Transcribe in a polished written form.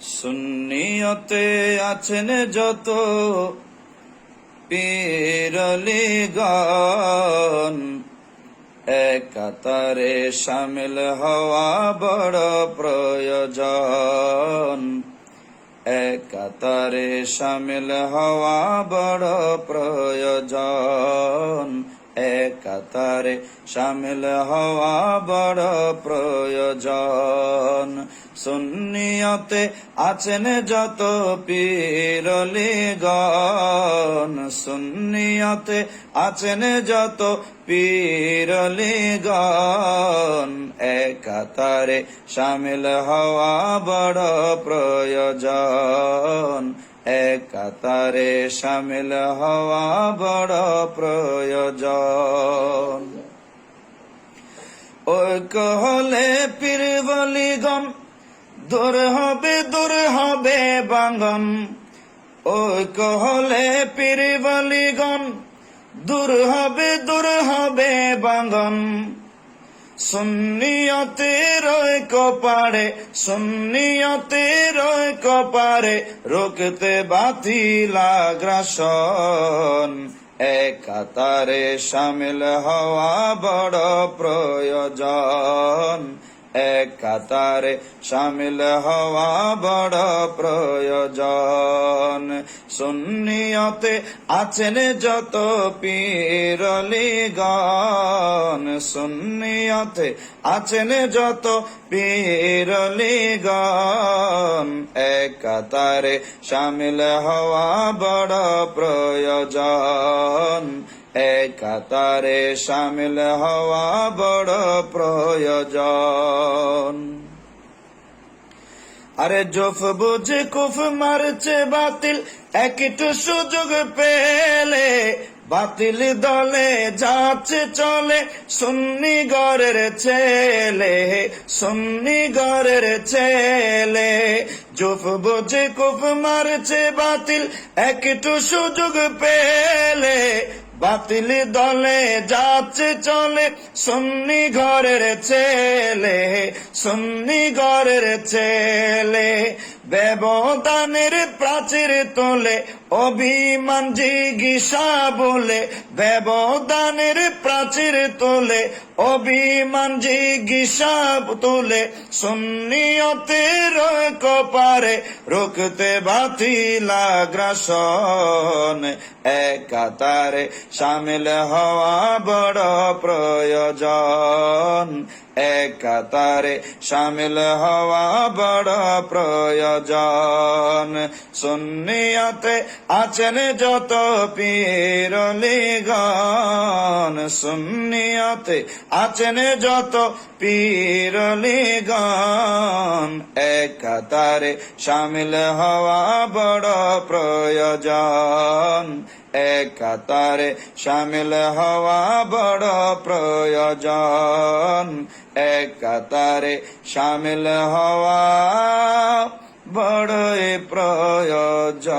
সুন্নিয়তে আছেন যত পীরলিগণ, এক কাতারে শামিল হওয়া বড় প্রয়োজন। এক কাতারে শামিল হওয়া বড় প্রয়োজন। এক কাতারে শামিল হওয়া বড় প্রয়োজন। সুন্নিয়তে আছেন যত পীরলিগণ, সুন্নিয়তে আছেন যত পীরলিগণ, এক কাতারে শামিল হওয়া বড় প্রয়োজন। এক কাতারে শামিল হওয়া বড় প্রয়োজন। ঐক্য হলে পীরবলিগণ দূর হবে বাঙ্গন। ঐক্য হলে পীরবলিগণ দূর হবে বাঙ্গন। সুন্নিয়তের ঐক্য পারে, সুন্নিয়তের ঐক্য পারে রুখতে বাতিল আগ্রাসন। এক কাতারে শামিল হওয়া বড় প্রয়োজন। এক কাতারে শামিল হওয়া বড় প্রয়োজন। সুন্নিয়তে আছেন যত পীরলিগণ, সুন্নিয়তে আছেন যত পীরলিগণ, এক কাতারে শামিল হওয়া বড় প্রয়োজন। এক কাতারে শামিল হওয়া বড় প্রয়োজন। আরে জোফ বুঝে কুফ মারছে বাতিল, একটু সুযোগ পেলে বাতিল দলে যাচ্ছে চলে সুন্নি ঘরের ছেলে, সুন্নি ঘরের ছেলে। জোফ বুঝে কুফ মারছে বাতিল, একটু সুযোগ পেলে বাতিল দলে যাচ্ছে চলে সুন্নি ঘরের ছেলে, সুন্নি ঘরের ছেলে। ব্যবধানের প্রাচীর তোলে অভিমান জিগিসা বলে, ব্যবধানের প্রাচীর তোলে অভিমান জিগিসা তোলে। সুন্নিয়তের ঐক্য পারে রুখতে বাতিল আগ্রাসন। এক কাতারে শামিল হওয়া বড় প্রয়োজন। এক কাতারে শামিল হওয়া বড় প্রয়োজন। সুন্নিয়তে আছেন যত পীরলিগণ, সুন্নিয়তে আছেন যত পীরলিগণ, এক কাতারে শামিল হওয়া বড় প্রয়োজন। এক কাতারে শামিল হওয়া বড় প্রয়োজন। এক কাতারে শামিল হওয়া বড় প্রয়োজন।